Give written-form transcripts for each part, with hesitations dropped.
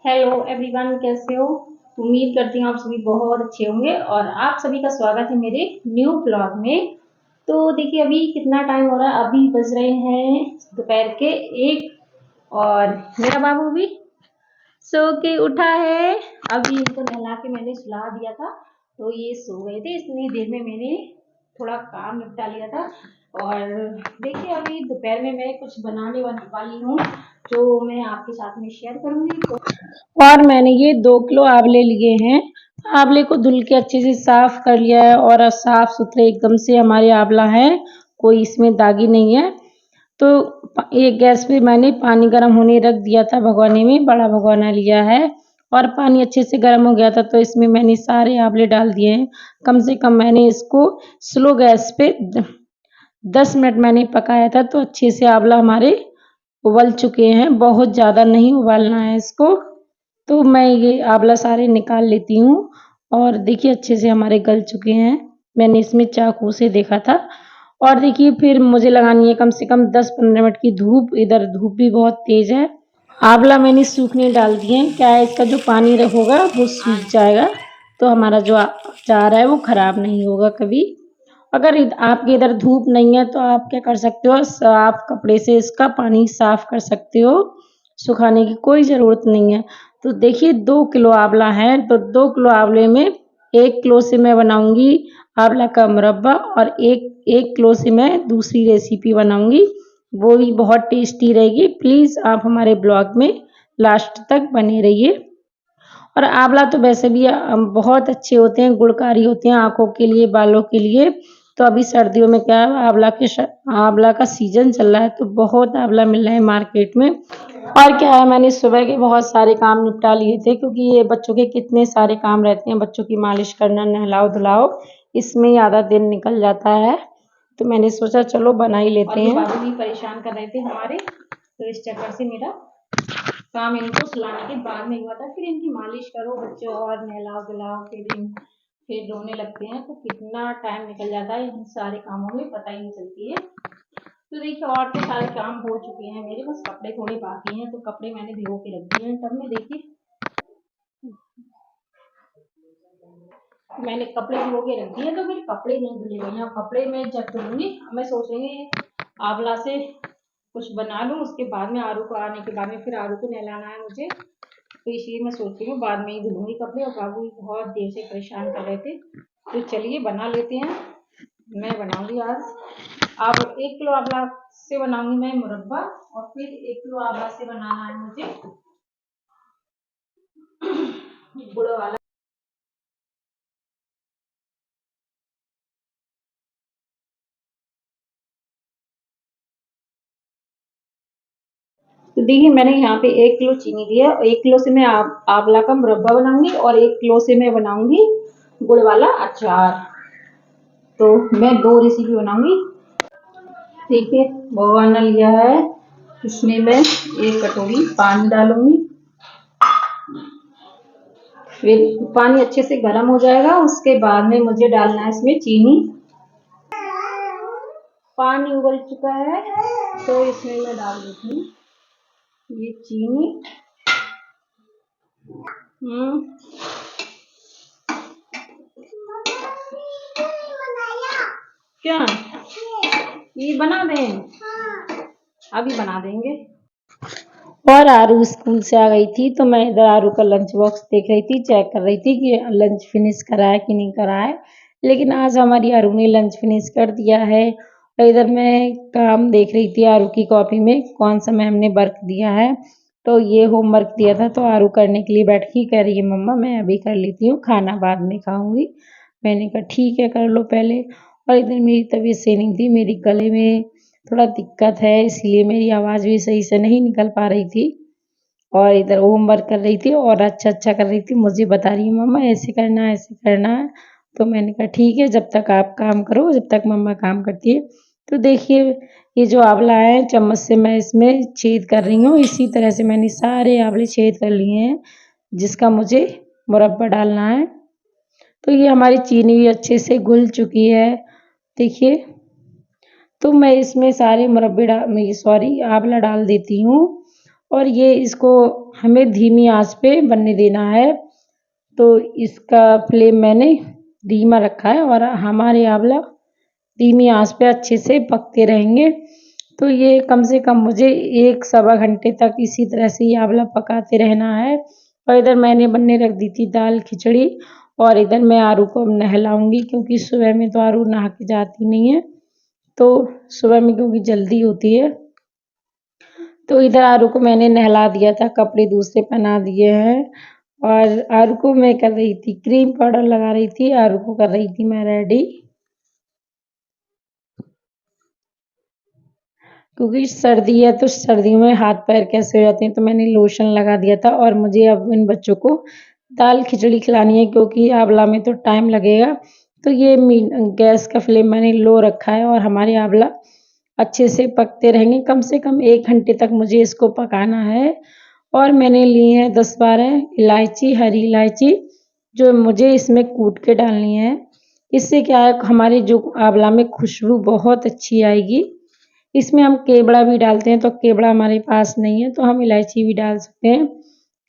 Hello everyone, कैसे हो? उम्मीद करती हूँ आप सभी बहुत अच्छे होंगे और आप सभी का स्वागत है मेरे न्यू ब्लॉग में। तो देखिए अभी कितना टाइम हो रहा है, अभी बज रहे हैं दोपहर के 1 और मेरा बाबू भी सो के उठा है। अभी इनको नहला के मैंने सुला दिया था तो ये सो गए थे, इतनी देर में मैंने थोड़ा काम निपटा लिया था। और देखिए अभी दोपहर में मैं कुछ बनाने वाली हूँ जो मैं आपके साथ में शेयर करूंगी। और मैंने ये 2 किलो आंवले लिए हैं। आंवले को धुल के अच्छे से साफ कर लिया है और साफ सुथरे एकदम से हमारे आंवला है, कोई इसमें दागी नहीं है। तो एक गैस पे मैंने पानी गर्म होने रख दिया था, भगोने में बड़ा भगोना लिया है और पानी अच्छे से गर्म हो गया था तो इसमें मैंने सारे आंवले डाल दिए हैं। कम से कम मैंने इसको स्लो गैस पे 10 मिनट मैंने पकाया था तो अच्छे से आंवला हमारे उबल चुके हैं, बहुत ज़्यादा नहीं उबालना है इसको। तो मैं ये आंवला सारे निकाल लेती हूँ और देखिए अच्छे से हमारे गल चुके हैं। मैंने इसमें चाकू से देखा था। और देखिए फिर मुझे लगानी है कम से कम 10-15 मिनट की धूप, इधर धूप भी बहुत तेज है। आंवला मैंने सूखने डाल दिए हैं, क्या है इसका जो पानी होगा वो सूख जाएगा तो हमारा जो अचार है वो खराब नहीं होगा कभी। अगर आपके इधर धूप नहीं है तो आप क्या कर सकते हो, साफ कपड़े से इसका पानी साफ कर सकते हो, सुखाने की कोई ज़रूरत नहीं है। तो देखिए 2 किलो आंवला है तो 2 किलो आंवले में 1 किलो से मैं बनाऊंगी आंवला का मुरब्बा और एक किलो से मैं दूसरी रेसिपी बनाऊंगी, वो भी बहुत टेस्टी रहेगी। प्लीज़ आप हमारे ब्लॉग में लास्ट तक बने रहिए। और आंवला तो वैसे भी बहुत अच्छे होते हैं, गुणकारी होते हैं आँखों के लिए, बालों के लिए। तो अभी सर्दियों में क्या है, आंवला का सीज़न चल रहा है तो बहुत आंवला मिल रहा है मार्केट में। और क्या है, मैंने सुबह के बहुत सारे काम निपटा लिए थे क्योंकि ये बच्चों के कितने सारे काम रहते हैं, बच्चों की मालिश करना, नहलाओ-धुलाओ, इसमें ही आधा दिन निकल जाता है। तो मैंने सोचा चलो बना ही लेते हैं। बाबू भी परेशान कर रहे थे हमारे, तो इस चक्कर से मेरा काम इनको सुलाने के बाद में हुआ था। फिर इनकी मालिश करो बच्चों और नहलाओ-धुलाओ, फिर रोने लगते हैं तो कितना टाइम निकल जाता है इन सारे कामों में, पता ही नहीं चलती है। तो देखिए और तो सारे काम हो चुके हैं मेरे, बस कपड़े थोड़े बाकी हैं तो कपड़े मैंने भिगो के रख दिए हैं टब में। देखिए मैंने कपड़े भिगो के रख दिए तो मेरे कपड़े नहीं धुले हुए हैं। कपड़े मैं जब धुलूंगी मैं सोच रही आंवला से कुछ बना लूँ, उसके बाद में आरू को आने के बाद में फिर आरू को नहलाना है मुझे, तो इसलिए मैं सोच रही हूँ बाद में ही धुलूंगी कपड़े। और बाबू भी बहुत देर से परेशान कर रहे थे तो चलिए बना लेते हैं। मैं बनाऊंगी आज आप 1 किलो आंवला से बनाऊंगी मैं मुरब्बा और फिर 1 किलो आंवला से बनाना है मुझे गुड़ वाला। तो देखिए मैंने यहाँ पे 1 किलो चीनी लिया और 1 किलो से मैं आंवला का मुरब्बा बनाऊंगी और 1 किलो से मैं बनाऊंगी गुड़ वाला अचार। तो मैं 2 रेसिपी बनाऊंगी। देखिए भगोना लिया है, इसमें मैं 1 कटोरी पानी डालूंगी। फिर पानी अच्छे से गर्म हो जाएगा, उसके बाद में मुझे डालना है इसमें चीनी। पानी उबल चुका है तो इसमें मैं डाल देती हूँ ये चीनी। क्या ये बना दें? अभी बना देंगे। और आरू स्कूल से आ गई थी तो मैं इधर आरू का लंच बॉक्स देख रही थी, चेक कर रही थी कि लंच फिनिश करा है कि नहीं करा है। लेकिन आज हमारी आरू ने लंच फिनिश कर दिया है। और इधर मैं काम देख रही थी आरू की कॉपी में कौन सा मैम ने वर्क दिया है, तो ये होमवर्क दिया था तो आरू करने के लिए बैठ के कह रही है मम्मा मैं अभी कर लेती हूँ, खाना बाद में खाऊंगी। मैंने कहा ठीक है कर लो पहले। और इधर मेरी तबीयत सही नहीं थी, मेरी गले में थोड़ा दिक्कत है इसलिए मेरी आवाज़ भी सही से नहीं निकल पा रही थी। और इधर होमवर्क कर रही थी और अच्छा कर रही थी, मुझे बता रही है मम्मा ऐसे करना है ऐसे करना है। तो मैंने कहा ठीक है जब तक आप काम करो जब तक मम्मा काम करती है। तो देखिए ये जो आंवला है चम्मच से मैं इसमें छेद कर रही हूँ, इसी तरह से मैंने सारे आंवले छेद कर लिए हैं जिसका मुझे मुरब्बा डालना है। तो ये हमारी चीनी भी अच्छे से घुल चुकी है देखिए। तो मैं इसमें सारे मुरब्बे आंवला डाल देती हूँ और ये इसको हमें धीमी आंच पे बनने देना है। तो इसका फ्लेम मैंने धीमा रखा है और हमारे आंवला धीमी आंच पे अच्छे से पकते रहेंगे। तो ये कम से कम मुझे 1 सवा घंटे तक इसी तरह से ये आंवला पकाते रहना है। और इधर मैंने बनने रख दी थी दाल खिचड़ी और इधर मैं आरू को अब नहलाऊँगी क्योंकि सुबह में तो आरू नहा के जाती नहीं है। तो सुबह में क्योंकि जल्दी होती है, तो इधर आरू को मैंने नहला दिया था, कपड़े दूसरे पहना दिए हैं और आरू को मैं कर रही थी क्रीम पाउडर लगा रही थी, आरू को कर रही थी मैं रेडी। क्योंकि सर्दी है तो सर्दियों में हाथ पैर कैसे हो जाते हैं, तो मैंने लोशन लगा दिया था और मुझे अब इन बच्चों को दाल खिचड़ी खिलानी है क्योंकि आंवला में तो टाइम लगेगा। तो ये गैस का फ्लेम मैंने लो रखा है और हमारे आंवला अच्छे से पकते रहेंगे। कम से कम 1 घंटे तक मुझे इसको पकाना है। और मैंने ली है 10-12 इलायची, हरी इलायची, जो मुझे इसमें कूट के डालनी है। इससे क्या है, हमारे जो आंवला में खुशबू बहुत अच्छी आएगी। इसमें हम केवड़ा भी डालते हैं, तो केवड़ा हमारे पास नहीं है तो हम इलायची भी डाल सकते हैं।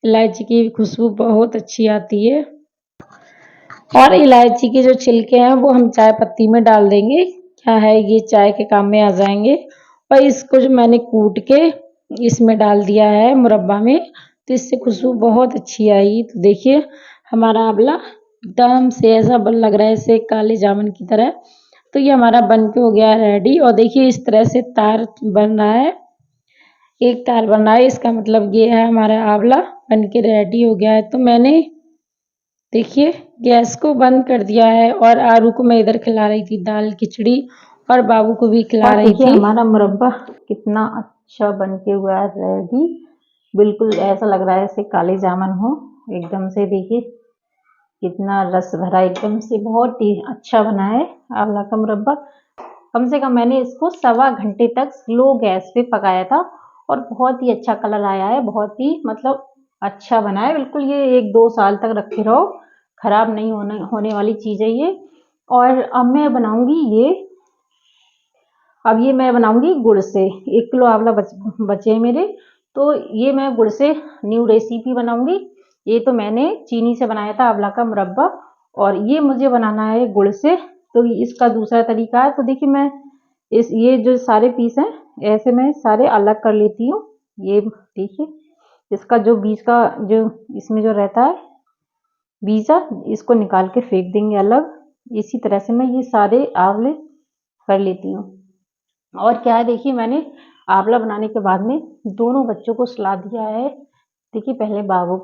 इलायची की खुशबू बहुत अच्छी आती है। और इलायची के जो छिलके हैं वो हम चाय पत्ती में डाल देंगे। क्या है, ये चाय के काम में आ जाएंगे। और इसको जो मैंने कूट के इसमें डाल दिया है मुरब्बा में, तो इससे खुशबू बहुत अच्छी आएगी। तो देखिए हमारा आंवला एकदम से ऐसा लग रहा है जैसे काले जामुन की तरह। तो ये हमारा बन के हो गया रेडी और देखिए इस तरह से तार बन रहा है, एक तार बन रहा है। इसका मतलब ये है हमारा आंवला बन के रेडी हो गया है। तो मैंने देखिए गैस को बंद कर दिया है और आरू को मैं इधर खिला रही थी दाल खिचड़ी और बाबू को भी खिला रही थी। हमारा मुरब्बा कितना अच्छा बन के हुआ है रेडी। बिल्कुल ऐसा लग रहा है जैसे काले जामुन हो एकदम से। देखिए कितना रस भरा, एकदम से बहुत ही अच्छा बना है आंवला का मुरब्बा। कम से कम मैंने इसको सवा घंटे तक स्लो गैस पे पकाया था और बहुत ही अच्छा कलर आया है, बहुत ही मतलब अच्छा बना है। बिल्कुल ये 1-2 साल तक रखे रहो, खराब नहीं होने वाली चीज़ है ये। और अब मैं बनाऊंगी ये मैं बनाऊंगी गुड़ से। 1 किलो आंवला बचे हैं मेरे, तो ये मैं गुड़ से न्यू रेसिपी बनाऊंगी। ये तो मैंने चीनी से बनाया था आंवला का मुरब्बा और ये मुझे बनाना है गुड़ से। तो इसका दूसरा तरीका है। तो देखिए मैं ये जो सारे पीस हैं ऐसे मैं सारे अलग कर लेती हूँ। ये देखिए इसका जो बीज का जो इसमें जो रहता है बीजा, इसको निकाल के फेंक देंगे अलग। इसी तरह से मैं ये सारे आंवले कर लेती हूँ। और क्या है, देखिए मैंने आंवला बनाने के बाद में दोनों बच्चों को सुला दिया है। देखिए पहले बाबू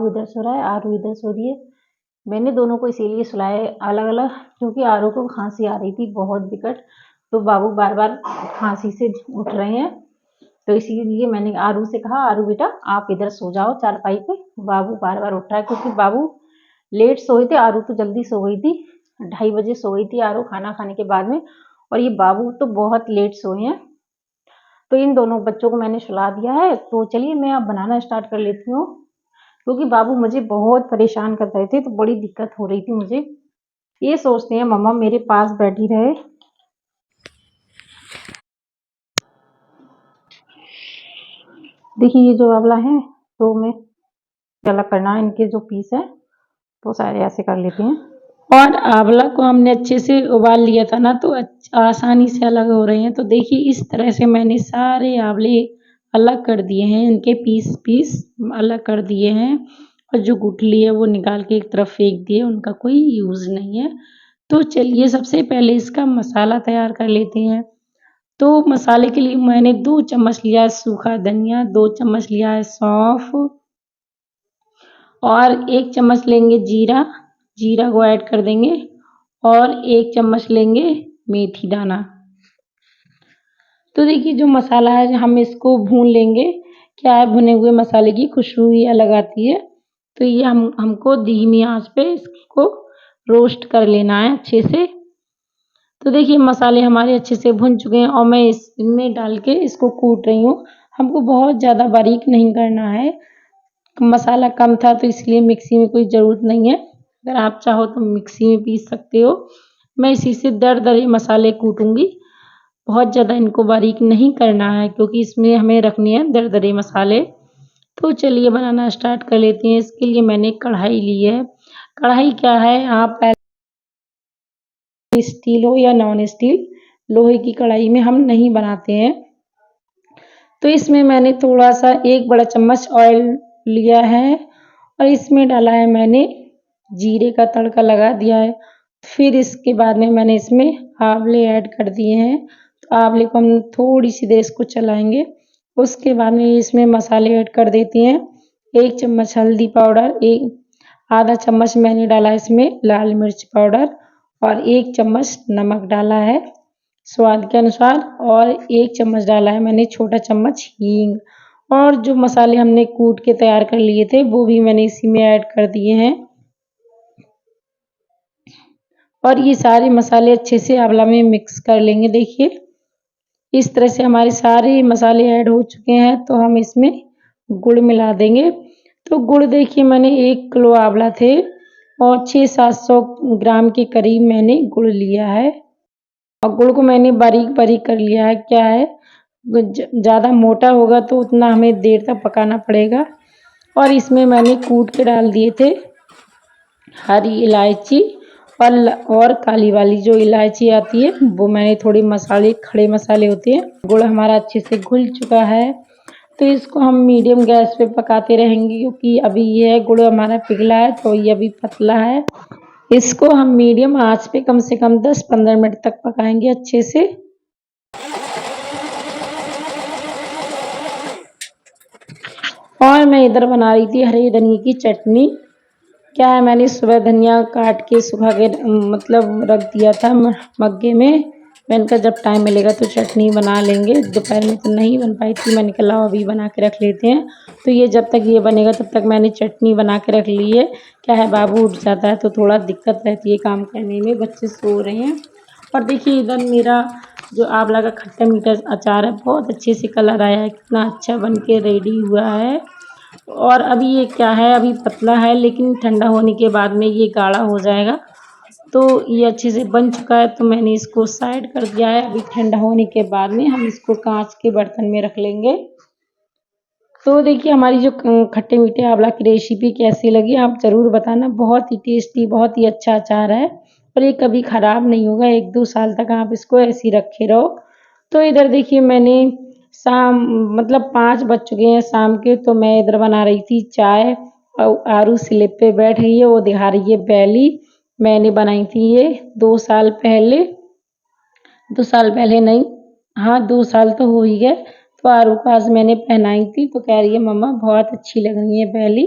इधर सो रहा है, आरू इधर सो रही है। मैंने दोनों को इसीलिए सुलाया अलग अलग क्योंकि आरू को खांसी आ रही थी बहुत विकट। तो बाबू बार बार खांसी से उठ रहे हैं, तो इसीलिए मैंने आरू से कहा, आरू बेटा आप इधर सो जाओ चारपाई पे। बाबू बार बार उठ रहा है क्योंकि बाबू लेट सोए थे, आरू तो जल्दी सो गई थी। 2:30 बजे सो गई थी आरू खाना खाने के बाद में, और ये बाबू तो बहुत लेट सोए हैं। तो इन दोनों बच्चों को मैंने सुला दिया है। तो चलिए मैं अब बनाना स्टार्ट कर लेती हूँ क्योंकि बाबू मुझे बहुत परेशान कर रहे थे, तो बड़ी दिक्कत हो रही थी मुझे। ये सोचते हैं मम्मा मेरे पास बैठी रहे। देखिए ये जो आंवला है तो मैं अलग करना है, इनके जो पीस है तो सारे ऐसे कर लेते हैं। और आंवला को हमने अच्छे से उबाल लिया था ना, तो आसानी से अलग हो रहे हैं। तो देखिए इस तरह से मैंने सारे आंवले अलग कर दिए हैं, इनके पीस पीस अलग कर दिए हैं और जो गुठली है वो निकाल के एक तरफ फेंक दिए, उनका कोई यूज़ नहीं है। तो चलिए सबसे पहले इसका मसाला तैयार कर लेते हैं। तो मसाले के लिए मैंने 2 चम्मच लिया है सूखा धनिया, 2 चम्मच लिया है सौंफ और 1 चम्मच लेंगे जीरा, जीरा को ऐड कर देंगे और 1 चम्मच लेंगे मेथी दाना। तो देखिए जो मसाला है हम इसको भून लेंगे। क्या है, भुने हुए मसाले की खुशबू ही अलग आती है। तो ये हमको धीमी आंच पे इसको रोस्ट कर लेना है अच्छे से। तो देखिए मसाले हमारे अच्छे से भुन चुके हैं और मैं इसमें डाल के इसको कूट रही हूँ। हमको बहुत ज़्यादा बारीक नहीं करना है, मसाला कम था तो इसलिए मिक्सी में कोई ज़रूरत नहीं है। अगर आप चाहो तो मिक्सी में पीस सकते हो। मैं इसी से दरदरे मसाले कूटूँगी। बहुत ज़्यादा इनको बारीक नहीं करना है क्योंकि इसमें हमें रखने हैं दरदरे मसाले। तो चलिए बनाना स्टार्ट कर लेते हैं। इसके लिए मैंने कढ़ाई ली है। कढ़ाई क्या है, आप पहले स्टील हो या नॉन स्टील, लोहे की कढ़ाई में हम नहीं बनाते हैं। तो इसमें मैंने थोड़ा-सा 1 बड़ा चम्मच ऑयल लिया है और इसमें डाला है मैंने जीरे का तड़का लगा दिया है। फिर इसके बाद में मैंने इसमें आंवले ऐड कर दिए हैं। तो आंवले को हम थोड़ी-सी देर इसको चलाएँगे। उसके बाद में इसमें मसाले ऐड कर देते हैं। 1 चम्मच हल्दी पाउडर, आधा चम्मच मैंने डाला इसमें लाल मिर्च पाउडर और 1 चम्मच नमक डाला है स्वाद के अनुसार और 1 चम्मच डाला है मैंने छोटा चम्मच हींग। और जो मसाले हमने कूट के तैयार कर लिए थे वो भी मैंने इसी में ऐड कर दिए हैं। और ये सारे मसाले अच्छे से आंवला में मिक्स कर लेंगे। देखिए इस तरह से हमारे सारे मसाले ऐड हो चुके हैं तो हम इसमें गुड़ मिला देंगे। तो गुड़ देखिए मैंने 1 किलो आंवला थे और 600-700 ग्राम के करीब मैंने गुड़ लिया है और गुड़ को मैंने बारीक-बारीक कर लिया है। क्या है, ज़्यादा मोटा होगा तो उतना हमें देर तक पकाना पड़ेगा। और इसमें मैंने कूट के डाल दिए थे हरी इलायची और काली वाली जो इलायची आती है वो मैंने थोड़ी मसाले, खड़े मसाले होते हैं। गुड़ हमारा अच्छे से घुल चुका है तो इसको हम मीडियम गैस पे पकाते रहेंगे क्योंकि अभी ये गुड़ हमारा पिघला है तो ये अभी पतला है। इसको हम मीडियम आंच पे कम से कम 10-15 मिनट तक पकाएंगे अच्छे से। और मैं इधर बना रही थी हरे धनिये की चटनी। क्या है, मैंने सुबह धनिया काट के सुखा के मतलब रख दिया था मग्गे में। मैंने कहा जब टाइम मिलेगा तो चटनी बना लेंगे। दोपहर में तो नहीं बन पाई थी, मैंने कहा लाओ अभी बना के रख लेते हैं। तो ये जब तक ये बनेगा तब तक मैंने चटनी बना के रख ली है। क्या है, बाबू उठ जाता है तो थोड़ा दिक्कत रहती है काम करने में, बच्चे सो रहे हैं। और देखिए इधर मेरा जो आंवला का खट्टा मीठा अचार है बहुत अच्छे से कलर आया है, कितना अच्छा बन के रेडी हुआ है। और अभी ये क्या है, अभी पतला है लेकिन ठंडा होने के बाद में ये गाढ़ा हो जाएगा। तो ये अच्छे से बन चुका है तो मैंने इसको साइड कर दिया है। अभी ठंडा होने के बाद में हम इसको कांच के बर्तन में रख लेंगे। तो देखिए हमारी जो खट्टे मीठे आंवला की रेसिपी कैसी लगी आप ज़रूर बताना। बहुत ही टेस्टी, बहुत ही अच्छा अचार है और ये कभी ख़राब नहीं होगा। 1-2 साल तक आप इसको ऐसे ही रखे रहो। तो इधर देखिए मैंने शाम मतलब 5 बज चुके हैं शाम के, तो मैं इधर बना रही थी चाय और आरू स्लिप पे बैठ रही है, वो दिखा रही है बैली। मैंने बनाई थी ये 2 साल पहले, 2 साल पहले नहीं, हाँ 2 साल तो हो ही गए। तो आरू को आज मैंने पहनाई थी तो कह रही है मम्मा बहुत अच्छी लग रही है बैली।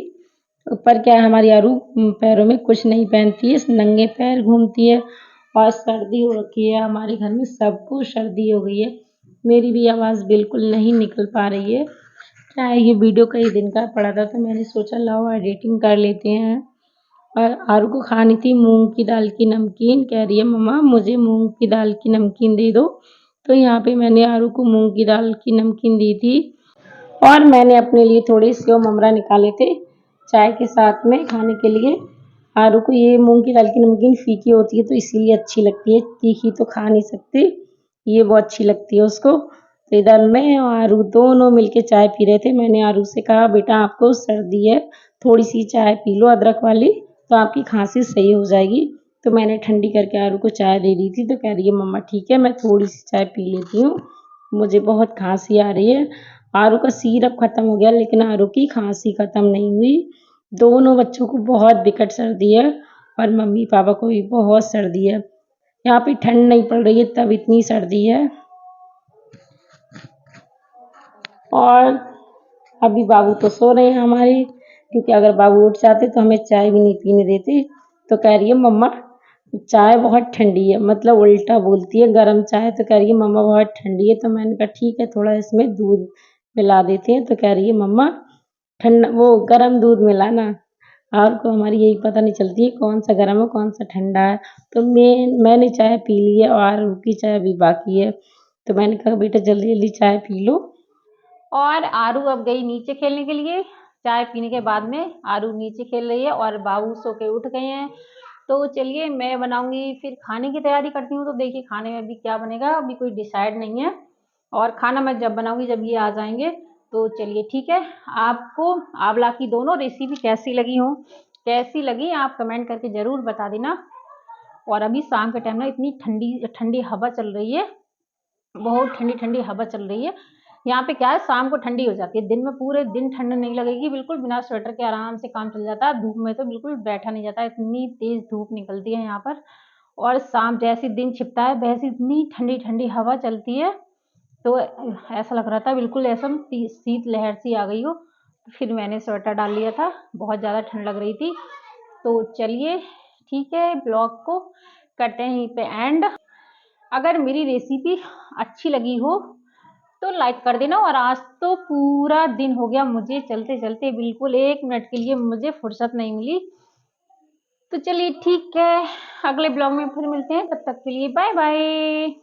पर क्या है, हमारी आरू पैरों में कुछ नहीं पहनती है, नंगे पैर घूमती है। और सर्दी हो रखी है, हमारे घर में सबको सर्दी हो गई है। मेरी भी आवाज़ बिल्कुल नहीं निकल पा रही है। क्या है, ये वीडियो कई दिन का पड़ा था तो मैंने सोचा लाओ एडिटिंग कर लेते हैं। और आरू को खानी थी मूँग की दाल की नमकीन, कह रही है मम्मा मुझे मूँग की दाल की नमकीन दे दो। तो यहाँ पे मैंने आरू को मूँग की दाल की नमकीन दी थी और मैंने अपने लिए थोड़े सेव ममरा निकाले थे चाय के साथ में खाने के लिए। आरू को ये मूँग की दाल की नमकीन फीकी होती है तो इसीलिए अच्छी लगती है, तीखी तो खा नहीं सकती, ये बहुत अच्छी लगती है उसको। तो इधर मैं और आरू दोनों मिलके चाय पी रहे थे। मैंने आरू से कहा बेटा आपको सर्दी है, थोड़ी सी चाय पी लो अदरक वाली तो आपकी खांसी सही हो जाएगी। तो मैंने ठंडी करके आरू को चाय दे दी थी तो कह रही है मम्मा ठीक है मैं थोड़ी सी चाय पी लेती हूँ, मुझे बहुत खांसी आ रही है। आरू का सिरप खत्म हो गया लेकिन आरू की खांसी खत्म नहीं हुई। दोनों बच्चों को बहुत विकट सर्दी है और मम्मी पापा को भी बहुत सर्दी है। यहाँ पे ठंड नहीं पड़ रही है तब इतनी सर्दी है। और अभी बाबू तो सो रहे हैं हमारे, क्योंकि अगर बाबू उठ जाते तो हमें चाय भी नहीं पीने देते। तो कह रही है मम्मा चाय बहुत ठंडी है, मतलब उल्टा बोलती है, गरम चाय तो कह रही है मम्मा बहुत ठंडी है। तो मैंने कहा ठीक है थोड़ा इसमें दूध मिला देते हैं। तो कह रही है मम्मा ठंडा वो गरम दूध मिलाना। और को हमारी यही पता नहीं चलती है कौन सा गरम है कौन सा ठंडा है। तो मैंने चाय पी ली है और उनकी चाय अभी बाकी है। तो मैंने कहा बेटा जल्दी जल्दी चाय पी लो। और आरू अब गई नीचे खेलने के लिए। चाय पीने के बाद में आरू नीचे खेल रही है और बाबू सो के उठ गए हैं। तो चलिए मैं बनाऊंगी, फिर खाने की तैयारी करती हूँ। तो देखिए खाने में अभी क्या बनेगा, अभी कोई डिसाइड नहीं है, और खाना मैं जब बनाऊंगी जब ये आ जाएंगे। तो चलिए ठीक है। आपको आंवला की दोनों रेसिपी कैसी लगी हो, कैसी लगी आप कमेंट करके जरूर बता देना। और अभी शाम के टाइम ना इतनी ठंडी ठंडी हवा चल रही है, बहुत ठंडी ठंडी हवा चल रही है। यहाँ पे क्या है, शाम को ठंडी हो जाती है, दिन में पूरे दिन ठंड नहीं लगेगी, बिल्कुल बिना स्वेटर के आराम से काम चल जाता है। धूप में तो बिल्कुल बैठा नहीं जाता, इतनी तेज धूप निकलती है यहाँ पर। और शाम जैसे दिन छिपता है वैसे इतनी ठंडी ठंडी हवा चलती है, तो ऐसा लग रहा था बिल्कुल ऐसा शीत लहर सी आ गई हो। फिर मैंने स्वेटर डाल लिया था, बहुत ज़्यादा ठंड लग रही थी। तो चलिए ठीक है, ब्लॉग को करते हैं यहीं पे एंड। अगर मेरी रेसिपी अच्छी लगी हो तो लाइक कर देना। और आज तो पूरा दिन हो गया मुझे चलते चलते, बिल्कुल 1 मिनट के लिए मुझे फुर्सत नहीं मिली। तो चलिए ठीक है, अगले ब्लॉग में फिर मिलते हैं, तब तक के लिए बाय बाय।